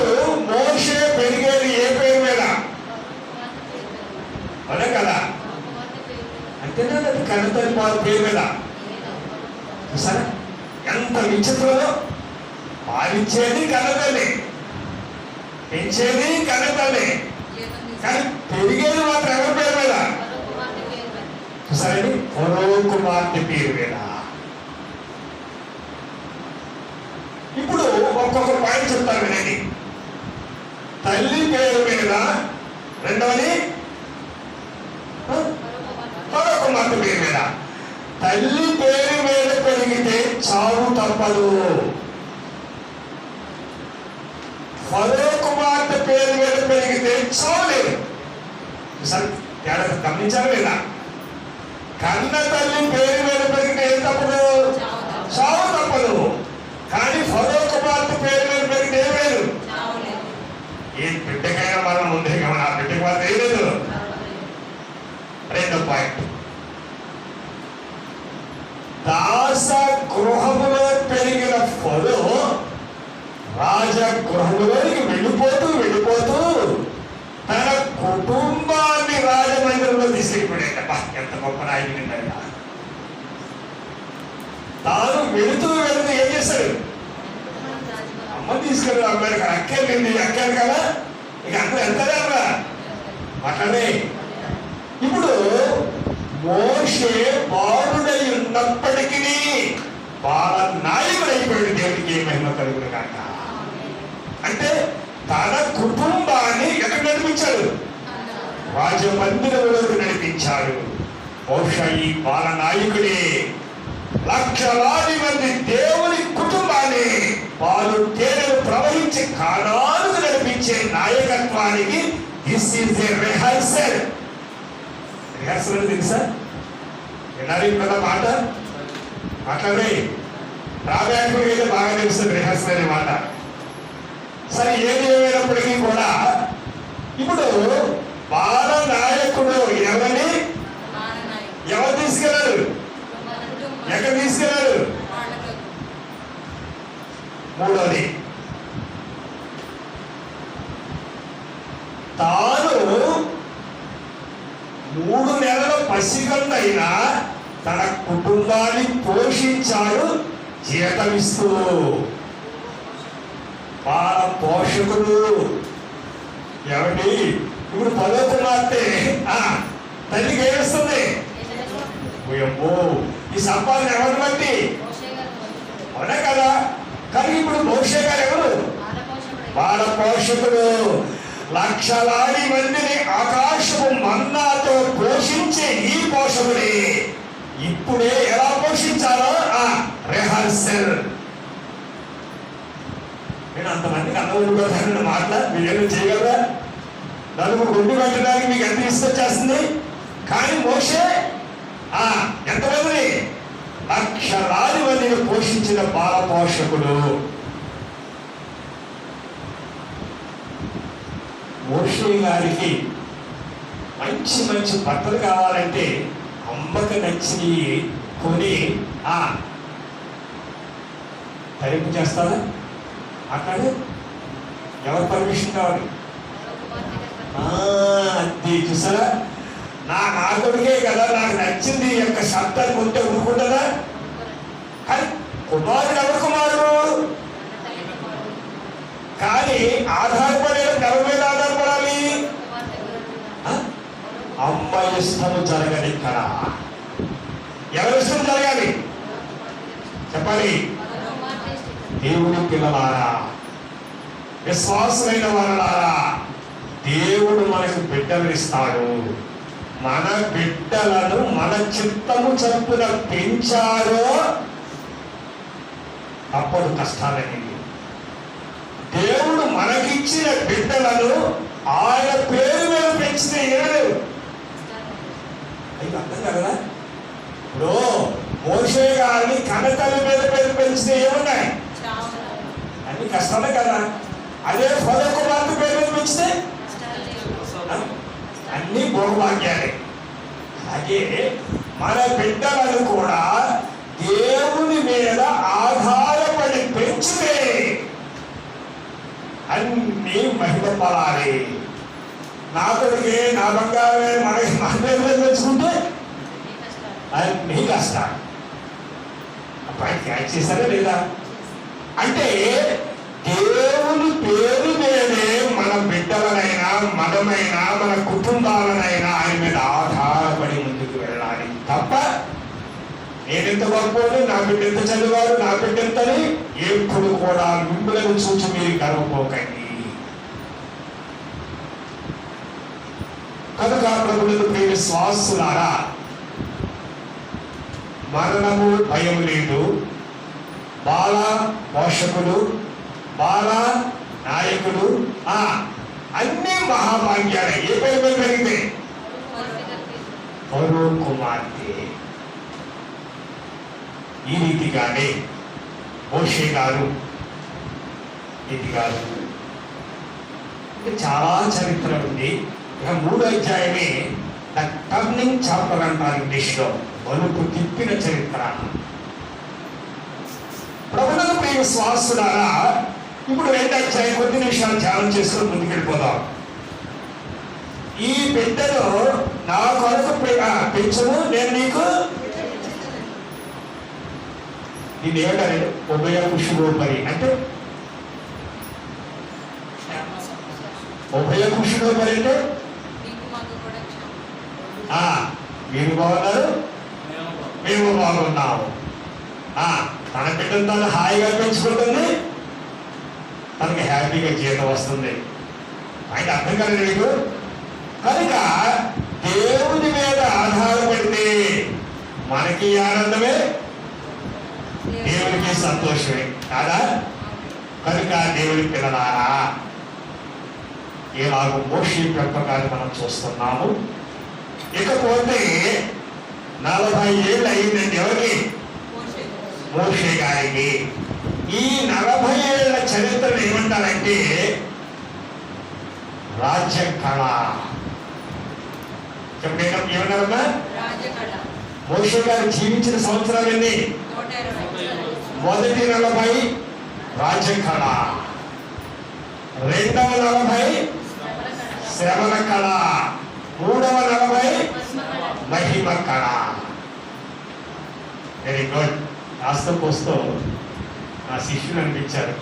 A: మోషే పెరిగేది ఏ పేరు మీద? అదే కదా. అంతేనా? కన్నతల్లి పేరు మీద. చూసారా ఎంత విచిత్రమో? పాలించేది కన్నతల్లి, పెంచేది కన్నతల్లి, కానీ పెరిగేది మాత్రం ఎవరి పేరు మీద? చూసారండి, ఫరో కుమార్తె పేరు మీద. ఇప్పుడు ఒక్కొక్క పాయింట్ చెప్తారు వినండి. తల్లి పేరు మీద, రెండవది ఫరో కుమార్తె పేరు మీద. తల్లి పేరు మీద పెరిగితే చావు తప్పదు. ఫరో కుమార్తె పేరు మీద పెరిగితే చావు లేదు. సరే తేడా గమనించారు లేదా? కన్న తల్లి పేరు మీద పెరిగితే ఏం తప్పదు? చావు తప్పదు. కానీ ఫరో కుమార్తె పేరు మీద పెరిగితే ఏం లేదు. ఏ బిడ్డకైనా మనం ముందే గమన, ఆ బిడ్డకు మాత్రం ఏం లేదు. పాయింట్. దాస గృహములో పెరిగిన ఫరో రాజ గృహంలోనికి వెళ్ళిపోతూ తన కుటుంబాన్ని రాజమందిరంలో తీసుకెళ్ళిపోయాడట. ఎంత గొప్ప నాయకుడు! తాను వెళుతూ ఏం చేశాడు? అమ్మ తీసుకెళ్ళి అమ్మాయి అక్కేది కదా, ఇక అందరూ వెళ్తారే అమ్మా అట్లనే. ఇప్పుడు మోషే బాలుడై ఉన్నప్పటికీ బాల నాయకుడు అయిపోయాడు. దేవుడికి ఏ మహిమ కలుగును కాక. అంటే తన కుటుంబాన్ని ఎక్కడ నడిపించాడు? రాజమందిరంలోకి నడిపించాడు. బహుశా ఈ బాల నాయకుడే లక్షలాది మంది దేవుని కుటుంబాన్ని వారు తేనెలు ప్రవహించి కాలాలకు నడిపించే నాయకత్వానికి this is a rehearsal. Rehearsal తెలుసా? వినాలి కదా మాట. అట్లనే రావ్యాకుడికి అయితే బాగా తెలుస్తుంది రిహర్సల్ అనే మాట. సరే, ఏది ఏమైనప్పటికీ కూడా ఇప్పుడు బాల నాయకుడు ఎవరు తీసుకెళ్ళారు? ఎక్కడ తీసుకెళ్ళారు? మూడోది, తాను 3 నెలల పసిగందైనా తన కుటుంబాన్ని పోషించాడు జీతమిస్తూ. బాల పోషకుడు ఏమండి? ఇప్పుడు 10వ కుమార్తె తల్లికి ఏమిస్తుంది? ఈ సంపాదన ఎవరిని బట్టి? అవునా కదా? కానీ ఇప్పుడు మోషే గారు ఎవరు? బాల పోషకుడు. లక్షలాది మందిని ఆకాశపు మన్నాతో పోషించే ఈ పోషకుడే ఇప్పుడే ఎలా పోషించాలో రిహర్సల్. నేను అంతమందికి అన్నవాళ్ళు మాట్లా మీరేమో చేయగలరా? నలుగురు గుండు పెట్టడానికి మీకు ఎంత ఇష్టొచ్చేస్తుంది? కానీ మోషే ఎంతమందిని? లక్షలాది మందిని పోషించిన బాల పోషకుడు. మోషే గారికి మంచి మంచి బట్టలు కావాలంటే అమ్మకి నచ్చి కొని తరింపు చేస్తారా? అక్కడ ఎవరు పర్మిషన్ కావాలి? అది చూసారా? నా కొడుకే కదా, నాకు నచ్చింది యొక్క శబ్దాన్ని కొంటే ఊరుకుంటుందా? కానీ కుమారుడు ఎవరు కుమారుడు? కానీ ఆధారపడే ఎవరి మీద ఆధారపడాలి? అమ్మ ఇష్టము జరగదు. ఇక్కడ ఎవరి ఇష్టం జరగాలి చెప్పాలి? దేవుని పిల్లలారా, విశ్వాసమైన వారలారా, దేవుడు మనకు బిడ్డలు ఇస్తాడు. మన బిడ్డలను మన చిత్తము చొప్పున పెంచారో అప్పుడు కష్టాలని. దేవుడు మనకిచ్చిన బిడ్డలను ఆయన పేరు మీద పెంచితే ఏడు అయితే అర్థం కదా. ఇప్పుడు మోషే గారిని కనతల్లి మీద పేరు పెంచితే ఏమున్నాయి? అన్ని కష్టాలే కదా. అదే ఫరో కుమార్తె పేరు మీద పెంచితే అన్ని భోగభాగ్యాలే. అలాగే మన బిడ్డలను కూడా దేవుని మీద ఆధారపడి పెంచితే అన్ని మహిమపడాలి. నా కొడుకే నా బంగారమే మనకి మన పేరు పెంచుకుంటే అన్ని కష్టాలు. అబ్బాయి క్యాచ్ చేశారా లేదా? అంటే దేవుని పేరు మీదే మన బిడ్డలనైనా మనమైనా మన కుటుంబాలనైనా ఆయన మీద ఆధారపడి ముందుకు వెళ్ళాలి తప్ప నేనెంత గొప్పని, నా బిడ్డ ఎంత చదివారు, నా బిడ్డ ఎంతని ఎప్పుడు కూడా మిమ్మల్ని చూసి మీరు గర్వపోకండి. కనుక ప్రభువులకు ప్రియ విశ్వాసులారా, మరణము భయం లేదు. బాల పోషకుడు, బాల నాయకుడు, అన్ని మహాభాగ్యాలే. ఏ పేరు మీద పెరిగితే? ఫరో కుమార్తె. ఈ రీతిగానే మోషే గారు చాలా చరిత్ర ఉంది. ఇక 3వ అధ్యాయమే ద టర్నింగ్ చాప్టర్ అంటారు ఇంగ్లీష్లో, మలుపు తిప్పిన చరిత్ర. ప్రభువునందు ప్రియ విశ్వాసులారా, ఇప్పుడు 2వ అధ్యాయం కొద్ది నిమిషాలు ధ్యానం చేసుకొని ముందుకెళ్ళిపోదాం. ఈ బిడ్డను నా కొరకు పెంచును, నేను నీకు దీన్ని ఏమంటారు, ఉభయ కుషులోపరి అంటే ఉభయ కుషులోపరి అంటే మీరు బాగున్నారు, మేము బాగున్నాము. తన బిడ్డను తను హాయిగా పెంచుకుంటుంది, తనకి హ్యాపీగా జీతం వస్తుంది. ఆయన అర్థం కాలేదు మీకు. కనుక దేవుని మీద ఆధారపడితే మనకి ఆనందమే, దేవునికి సంతోషమే కాదా? కనుక దేవుని పిల్లలారా, ఇలాగ మోషే పెంపకాన్ని మనం చూస్తున్నాము. ఇకపోతే 40 ఏళ్ళు అయిందండి ఎవరికి? మోషే గారికి. ఈ 40 ఏళ్ల చరిత్రను ఏమంటారంటే రాజ్య కళ. చెప్పండి ఏమన్నారమ్మా? మోషే గారు జీవించిన సంవత్సరాలు ఎన్ని? మొదటి 40 రాజ్య కళ, రెండవ 40 శ్రవణ కళ, మూడవ 40 మహిమ కళ. Very good. కాస్త పోస్తూ నా శిష్యులు అనిపించారు.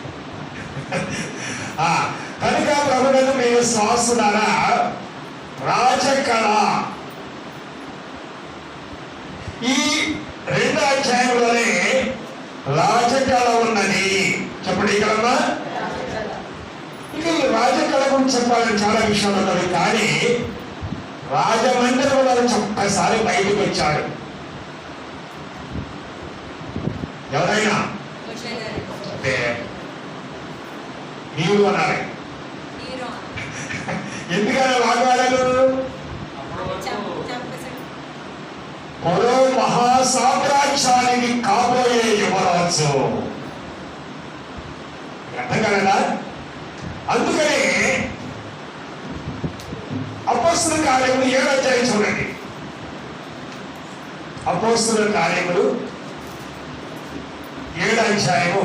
A: కనుక ప్రభువునందు ప్రియ విశ్వాసులారా, రాజకళ ఈ 2వ అధ్యాయంలోనే రాజకళ ఉన్నది. చెప్పండి ఇక్కడమ్మా. ఇక ఈ రాజకళ గురించి చెప్పాలని చాలా విషయాలు ఉన్నది, కానీ రాజమందిరంలో ఒక్కసారి బయటకు వచ్చాడు. ఎవరైనా అంటే నీరు అనాలి. ఎందుకని వాగ్వాడాలు? మరో మహాసామ్రాజ్యానికి కాబోయే యువరాజు. అర్థం కదా? అందుకనే అపోస్తలుల కార్యములు 7వ అధ్యాయం చూడండి. అపోస్తలుల కార్యములు 7వ అధ్యాయము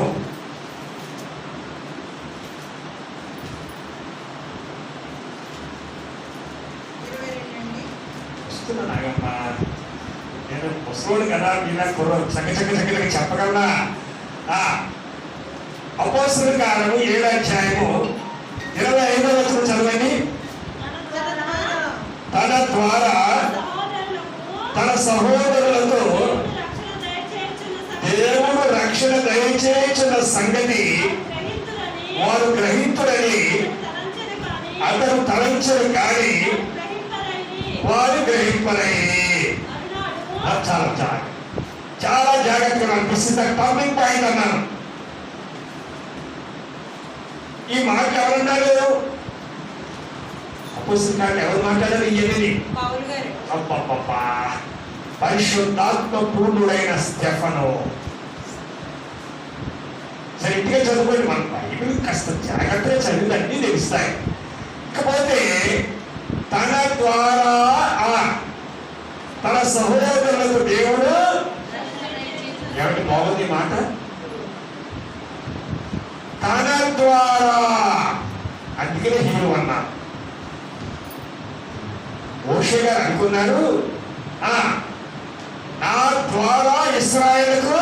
C: 22
A: వస్తున్నా నాగమ్మా. నేను ముసలోడు కదా, మీలా చక్కగా చెప్పగలనా? అపోస్తలుల కార్యము 7వ అధ్యాయము 25వ వచనం చదవండి. తన ద్వారా తన సహోదరులకు దేవుడు రక్షణ దయచేయుచున్న సంగతి వారు గ్రహింతుడని అతను తలంచరు, కానీ వారు గ్రహింపరని. చాలా జాగ్రత్తగా అనిపిస్తుంది. టాపిక్ పాయింట్ అన్నాను. ఈ మాట ఎవరన్నారు? అపోస్తలులు ఎవరు మాట్లాడారు? ఇయని అబ్బబ్బబ్బా, పరిశుద్ధాత్మ పూర్ణుడైన స్టెఫను. సరే, ఇంటిగా చదువుకోండి. మన బైబిల్ కాస్త జాగ్రత్తగా చదివి అన్నీ తెలుస్తాయి. ఇకపోతే తన ద్వారా తన సహోదరులకు దేవుడు ఎవరికి బాగుంది మాట? తన ద్వారా. అందుకనే హీరో అన్నా. మోషే గారు అనుకున్నారు, నా ద్వారా ఇశ్రాయేలుకు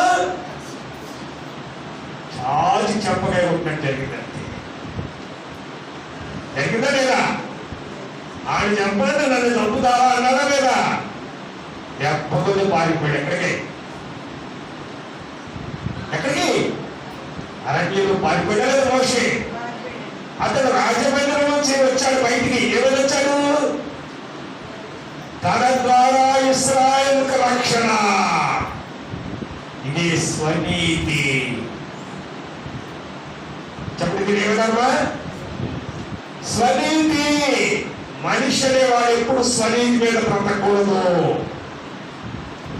A: చాచి చెప్పగా ఉన్నట్టు జరిగిందంటే జరిగిందా లేదా? ఆయన చెప్పండి, నన్ను చంపుతావా అన్నారా లేదా? ఎప్పటికీ పారిపోయాడు. ఎక్కడికి? అరణ్యంలో పారిపోయా లేదా మోషే? అతను రాజమందిరం నుంచి వచ్చాడు బయటికి. ఏమని వచ్చాడు? తన ద్వారా ఇశ్రాయేలుకు రక్షణ. ఇది స్వనీతి. చెప్పండి ఏమన్నారా? స్వనీతి. మనిషి అనేవాడు ఎప్పుడు స్వనీతి మీద బ్రతకూడదు,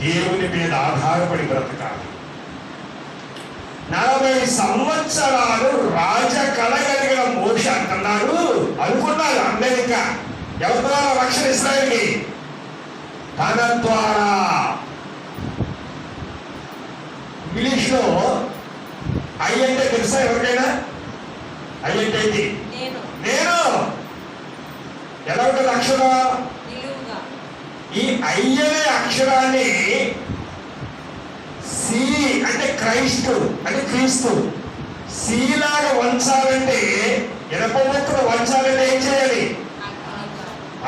A: దేవుని మీద ఆధారపడి బ్రతకాలి. 40 సంవత్సరాలు రాజ కలగలిగిన మోషే అంటున్నాడు. అనుకున్నాడు అమెరికా ఎవరి ద్వారా రక్షణ ఇశ్రాయేలుకి? తన ద్వారా. ఇంగ్లీష్ లో ఐ అంటే తెలుసా ఎవరికైనా? ఐ అంటే ఏంటి?
C: నేను
A: నేను. ఎలా ఉంటుంది అక్షరం?
C: నిలువుగా.
A: ఈ ఐ అనే అక్షరాన్ని సి అంటే క్రైస్తు అంటే క్రీస్తు సీలాగా వంచాలంటే, ఎనప ముక్కలు వంచాలంటే ఏం చేయాలి?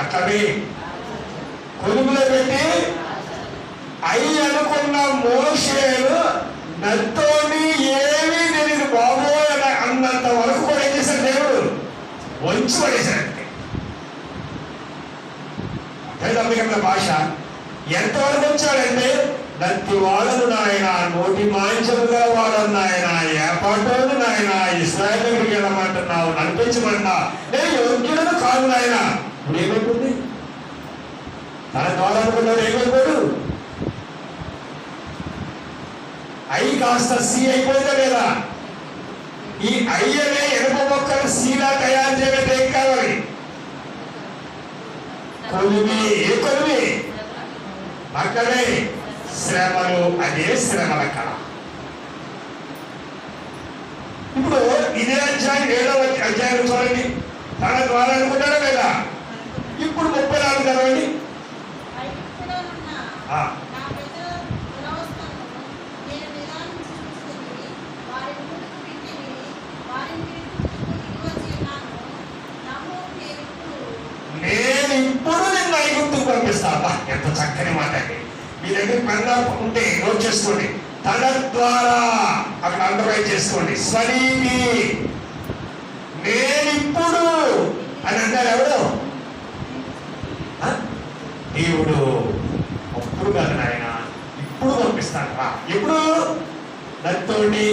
A: అట్లనే కొలుములో పెట్టి ఐ అనుకున్న మోషేలు నత్తోని ఏమీ తెలియదు బాబోయ్ అన్నంత వరకు కూడా ఏం చేశాడు దేవుడు? వంచి పడేశాడంటే. అర్థమైందా భాష? ఎంతవరకు వచ్చాడంటే, నత్తి వాళ్ళను నాయన, నోటి మాంచము గల వాళ్ళను నాయన, ఏపాటోను నాయన, ఇశ్రాయేలు దగ్గరికి వెళ్ళమంటున్నావు, నడిపించమన్నా, నేను యోగ్యులను కాదు నాయన. ఇప్పుడు ఏమైపోతుంది? తన ద్వారా అనుకున్నాడు ఏమైపోయాడు? ఐ కాస్త సి అయిపోయిందా లేదా? ఈ ఐ అనే ఎనప మొక్కలు సీలా తయారు చేయాలంటే ఏం కావాలి? కొలిమి. ఏ కొలిమి? అక్కడే శ్రమలు. అదే శ్రమల కళ. ఇప్పుడు ఇదే అధ్యాయం 7వ అధ్యాయం చూడండి. తన ద్వారా అనుకుంటారా లేదా? ఇప్పుడు 34 చదవండి. నేను ఇప్పుడు నిన్ను ఐగుప్తుకు పంపిస్తాను. ఎంత చక్కని మాట అండి. మీ దగ్గర పెద్ద ఉంటే నోట్ చేసుకోండి. తన ద్వారా అక్కడ అండర్లైన్ చేసుకోండి. స్వనీతి. నేనిప్పుడు అని అంటారు ఎవడు? దేవుడు. అప్పుడు కాదు నాయన, ఇప్పుడు పంపిస్తాను రా. ఎప్పుడు? నత్తోడి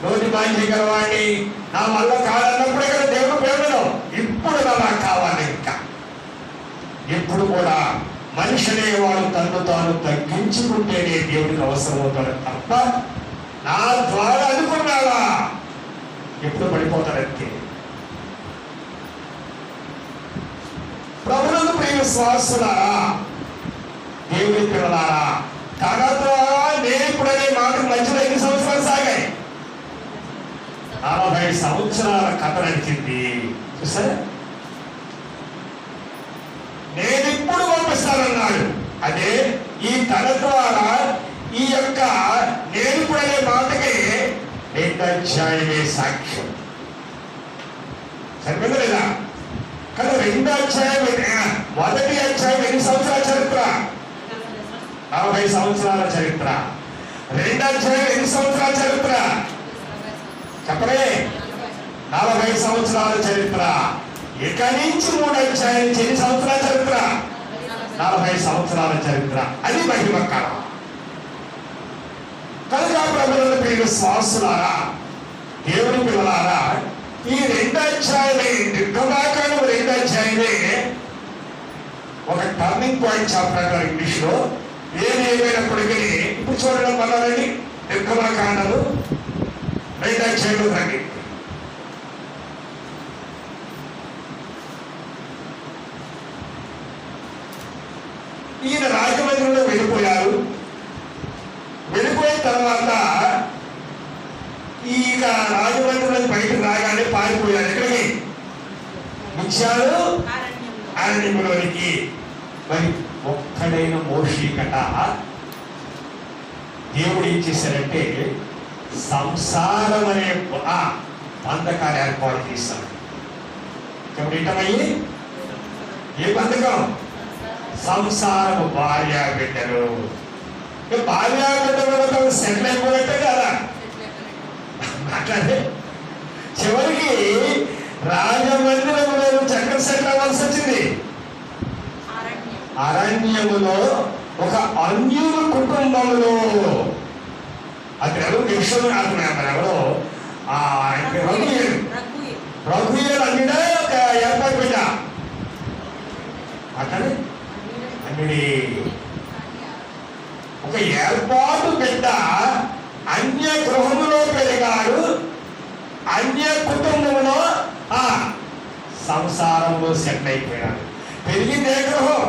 A: నోటి మాంచి గలవాడిని, నా వల్ల కాదన్నప్పుడే కదా దేవుడు ప్రేమలో. ఇప్పుడు అలా కావాలి. ఇంకా ఎప్పుడు కూడా మనిషి అనేవాడు తను తాను తగ్గించుకుంటేనే దేవుడికి అవసరం అవుతాడు తప్ప, నా ద్వారా అనుకున్నావా ఎప్పుడు పడిపోతాడంతే. ప్రభువుకు ప్రియ విశ్వాసులారా, దేవుడి పిల్లలారా, తన ద్వారా నేను ఇప్పుడనే మాటకు మధ్యలో ఎన్ని సంవత్సరాలు సాగాయి? 40 సంవత్సరాల కథ నడిచింది. చూసారా? నేను ఇప్పుడు పంపిస్తానన్నాడు. అదే ఈ తన ద్వారా ఈ యొక్క నేను ఇప్పుడు అనే మాటకి 2వ అధ్యాయమే సాక్ష్యం. సరిపోయిందా లేదా? కానీ 2వ అధ్యాయం, 1వ అధ్యాయం ఎన్ని సంవత్సరాల చరిత్ర? 40 సంవత్సరాల చరిత్ర. 2వ అధ్యాయం ఎన్ని సంవత్సరాల చరిత్ర? చెప్పలే. 40 సంవత్సరాల చరిత్ర. ఇక నుంచి 3వ అధ్యాయం నుంచి ఎన్ని సంవత్సరాల చరిత్ర? 40 సంవత్సరాల చరిత్ర. అది మహిమ కాలం. కనుక ప్రభువుల ప్రియ విశ్వాసులారా, దేవుని పిల్లలారా, ఈ 2వ అధ్యాయమే నిర్గమాకాండం 2వ అధ్యాయమే ఒక టర్నింగ్ పాయింట్ చాప్టర్ అంటారు ఇంగ్లీష్ లో. ఏమైనప్పటికీ ఇప్పుడు చూడడం వల్లండి, నిర్గమాకాండము 2వ అధ్యాయంలో రండి. ఈయన రాజమండ్రిలో వెళ్ళిపోయారు. వెళ్ళిపోయిన తర్వాత ఈక రాజమండ్రిలో బయటకు రాగానే పారిపోయారు. ఎక్కడికి? ముత్యాలు అరణ్యంలోనికి. మరి ఒక్కడైన మోషే కట దేవుడు ఏం చేశారంటే, సంసారం అనే బంధకాలు ఏర్పాటు చేశాడు. ఏంటమయ్యి? ఏ బంధకం? సంసారము. భార్య బిడ్డలు. భార్య బిడ్డలతో సెటిల్ అయిపోయినట్టే కదా మాట్లాడే. చివరికి రాజమందిరములో చక్ర సెటిల్ అవ్వాల్సి వచ్చింది. అరణ్యములో ఒక అన్యుల కుటుంబంలో. అది ఎవరు? విషయం ఆడుతున్నారు ఎవరో రఘుయేలు అన్నిడే ఒక ఏర్పాటు బిడ్డ. అతను అన్నిడి ఒక ఏర్పాటు బిడ్డ అన్య గృహములో పెరిగాడు. అన్య కుటుంబంలో సంసారంలో సెటిల్ అయిపోయాడు. పెరిగిందే గృహం.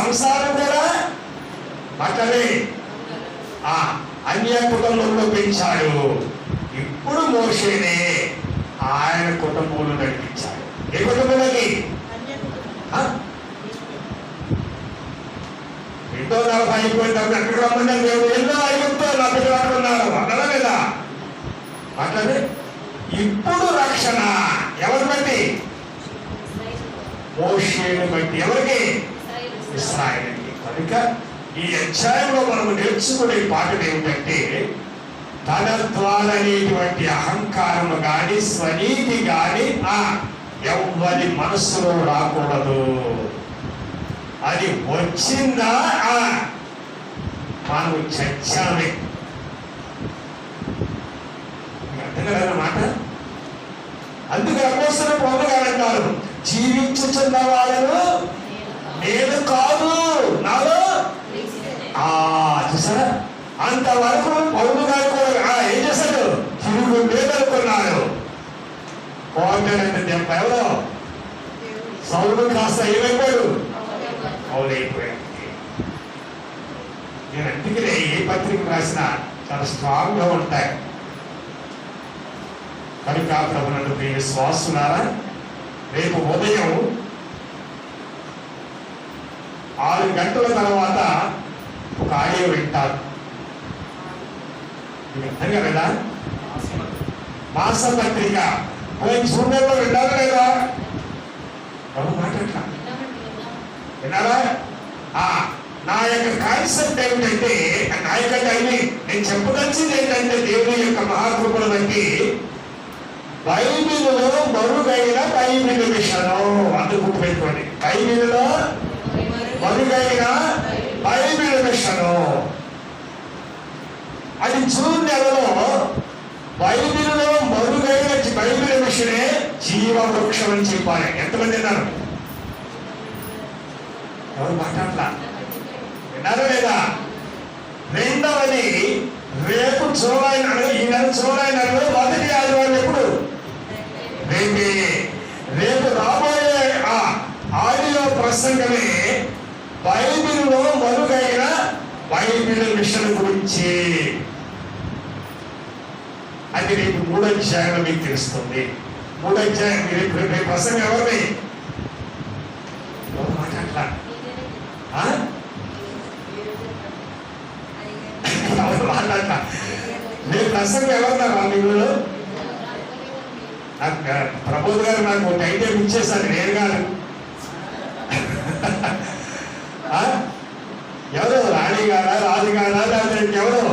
A: సంసారం కూడా అట్లనే అన్య కుటుంబంలో పెంచాడు. ఇప్పుడు మోషేనే ఆయన కుటుంబంలో నడిపించాడు. ఏ కుటుంబంలోకి? 240 అయిపోయినప్పుడు ఎక్కడ రమ్మన్నారు దేవుడు? ఎన్నో ఐగుప్తో నా బిడ్డలు అక్కడ ఉన్నారు అన్నదా లేదా? అట్లనే ఇప్పుడు రక్షణ ఎవరి బట్టి? మోషేని బట్టి. ఎవరికి? ఇశ్రాయేలుకి. కనుక ఈ అధ్యాయంలో మనం నేర్చుకునే పాఠం ఏమిటంటే, తన ద్వారా అనేటువంటి అహంకారం గాని స్వనీతి గాని ఎవ్వరి మనస్సులో రాకూడదు. అది వచ్చిందా మనం చచ్చామే. అర్థం కదన్నమాట. అందుకే అపోస్తలుడు పౌలు గారు అంటారు, జీవించుచున్న వాళ్ళను నేను కాదు నాలో. చూసారా, అంతవరకు పౌలు గారు కూడా ఏం చేశాడు? తిరుగు లేదనుకున్నాడు. కోటనంత దెబ్బ ఎవరో సౌలు కాస్త ఏమైపోయాడు? పౌలైపోయాడు. నేను అందుకనే ఏ పత్రిక రాసినా చాలా స్ట్రాంగ్ గా ఉంటాయి. కనుక ప్రభునందు ప్రియ విశ్వాసులారా, రేపు ఉదయం 6 గంటల తర్వాత ఒక ఆడియో వింటారు. అర్థంగా లేదా? మాసపత్రిక సూర్యంలో వింటారా లేదా? మాట్లాడతా విన్నారా? నా యొక్క కాన్సెప్ట్ ఏమిటంటే, నా యొక్క నేను చెప్పదలిచింది ఏంటంటే, దేవుని యొక్క మహాకృపను బట్టి బైబిల్లో మరుగైన బైబిల్ మిషను. అందుకు పెట్టుకోండి, బైబిల్లో మరుగైన బైబిల్ మిషను. అది జూన్ నెలలో బైబిల్లో మరుగైన బైబిల్ మిషనే జీవవృక్షం అని చెప్పాలి. ఎంతమంది విన్నారు? ఎవరు మాట్లాడలా? విన్నారా లేదా? రెండవది, రేపు జూలై నెలలో, ఈ నెల జూలై నెలలో మొదటి ఆదివారం ఎప్పుడు? రేపు రాబోయే ఆడియో ప్రసంగమే బైబిల్లో మరుగైన బైబిల్ మిషన్ గురించి. అది రేపు 3వ అధ్యాయంలో మీకు తెలుస్తుంది. 3వ అధ్యాయం రేపు ప్రసంగం ఎవరిని? మాట్లాడలా? మాట్లాడలా? రేపు ప్రసంగం ఎవరున్నారా మీరు? ప్రబోధ్ గారు నాకు టైటిల్ ఇచ్చేసాను, నేను కాదు. ఎవరు? రాణి గారా, రాజు గారా, లేకపోతే ఎవరు?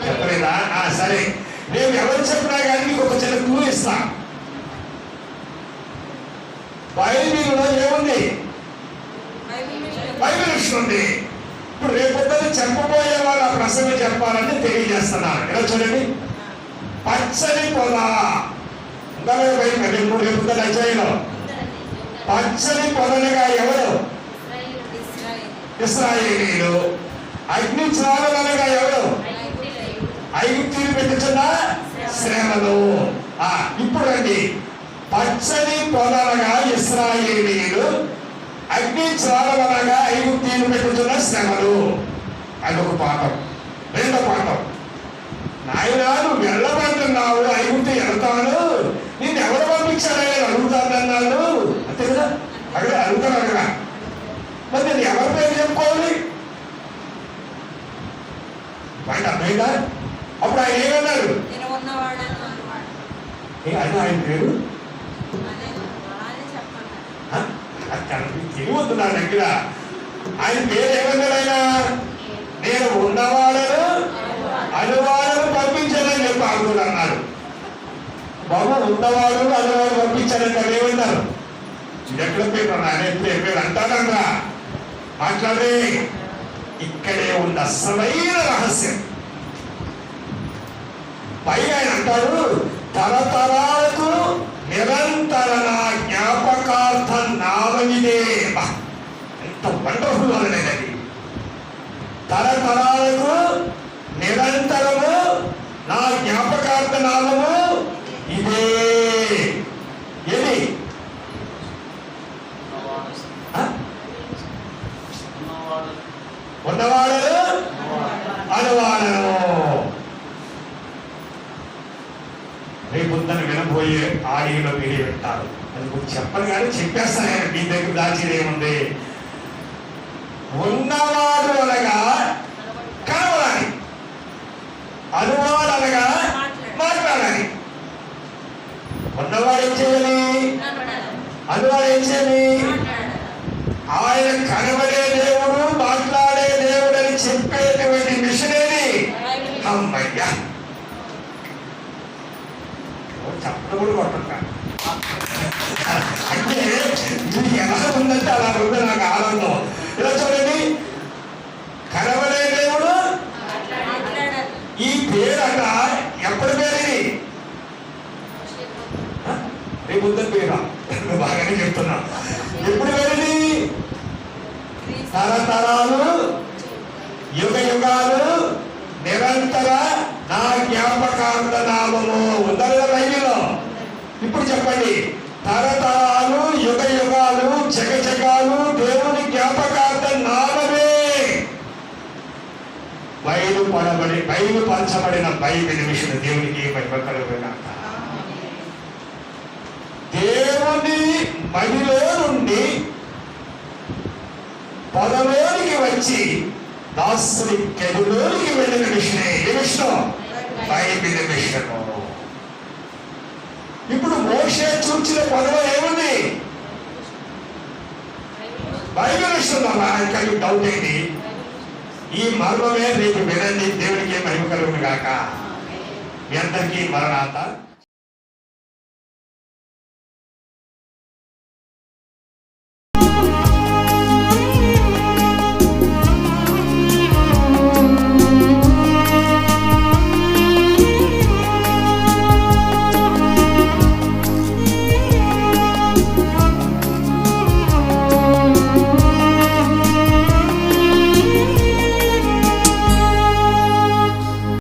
A: చెప్పలేదా? సరే, నేను ఎవరు చెప్పినా కానీ మీకు ఒక చిన్న క్లూ ఇస్తా. బైబిల్లో ఏముంది? బైబిల్ విషయం ఉంది. ఇప్పుడు రేపొద్దున చెప్పబోయే వాళ్ళు ఆ ప్రసంగం చెప్పాలని తెలియజేస్తున్నారు. ఎలా చూడండి, పచ్చని పొద. రేపు అధ్యాయంలో పచ్చని పొదలుగా ఎవరు? ఇశ్రాయేలీయులు. అగ్ని జ్వాలలుగా ఎవరు? ఐగుప్తీయులు పెట్టుచున్న శ్రమలు. ఇప్పుడు రండి, పచ్చని పొదలుగా ఇశ్రాయేలీయులు, అగ్ని జ్వాలలుగా ఐగుప్తీయులు పెట్టుచున్న శ్రమలు. అదొక పాఠం. రెండో పాఠం, నాయనా నువ్వు వెళ్ళమంటున్నావు, ఐగుప్తు వెళ్తాను, నేను ఎవరు పంపించాడని అడుగుతానన్నాను. అంతే కదా? అక్కడ అడుగుతాను. అక్కడ మరి నేను ఎవరి పేరు చెప్పుకోవాలి? బయట అర్థమైందా? అప్పుడు ఆయన ఏమన్నారు? ఆయన పేరు తెలియవద్దు నా దగ్గర. ఆయన పేరు ఏమన్నాడు? ఆయన నేను ఉన్నవాడను అనువాడను పంపించాలని చెప్పి ఆడుతున్నారు అన్నారు. బాబు ఉన్నవాడు అనువాడు పంపించాలంటే ఏమన్నారు? ఎక్కడ పేరు ఆయన పేరు అంటానరా? మాట్లాడే ఇక్కడే ఉన్న అసలైన రహస్యం. పైగా ఆయన అంటాడు, తరతరాలకు నిరంతర జ్ఞాపకార్థ నామనిదే. ఎంత వండర్ఫుల్ అనేది అది. తరతరాలకు నిరంతరము నా జ్ఞాపకార్థ నామము ఇదే. ఇది ఆడియోలో వీడియో పెట్టారు. అది మీకు చెప్పను కానీ చెప్పేస్తాను. మీ దగ్గర దాచేది ఏముంది? ఉన్నవాడు అనగా కనబడాలి, అనువాడు అనగా మాట్లాడాలి. ఉన్నవాడు ఏం చేయాలి? అనువాడు ఏం చేయాలి? ఆయన కనబడే దేవుడు, మాట్లాడే దేవుడు అని చెప్పేటువంటి మిషనేది. అమ్మయ్యా, చెప్పడం కూడా కొట్టుకుంటాను. అంటే ఇది ఎలా ఉందంటే అలా ఉంది. నాకు ఆనందం. ఇలా చూడండి, కనబడే దేవుడు, ఈ పేరట ఎప్పటి పేరు? రేపు ఉందని పేరా? బాగానే చెప్తున్నా. ఎప్పుడు పేరుది? తరతరాలు, యుగ యుగాలు, నిరంతర నా జ్ఞాపకార్థ నామము. ఉందా బైబిల్లో? ఇప్పుడు చెప్పండి, తరతరాలు, యుగ యుగాలు, జగ జగాలు దేవుని జ్ఞాపకార్థ నామమే బయలుపరచబడిన బైబిల్ విషయం. దేవునికి మహిమ కలుగుగాక. దేవుని మహిలో నుండి పొదలోనికి వచ్చి దాసుని గదిలోనికి వెళ్ళిన విషయమే ఏ విషయం? బైబిల్ విషయము. ఇప్పుడు మోషే చూచిన పొదలో ఏముంది? బైబిల్ విషయం. ఇంకా డౌట్ ఏంటి? ఈ మర్మమే రేపు వినండి. దేవునికి మహిమ కలుగును గాక. మీ అందరికీ మరణాత.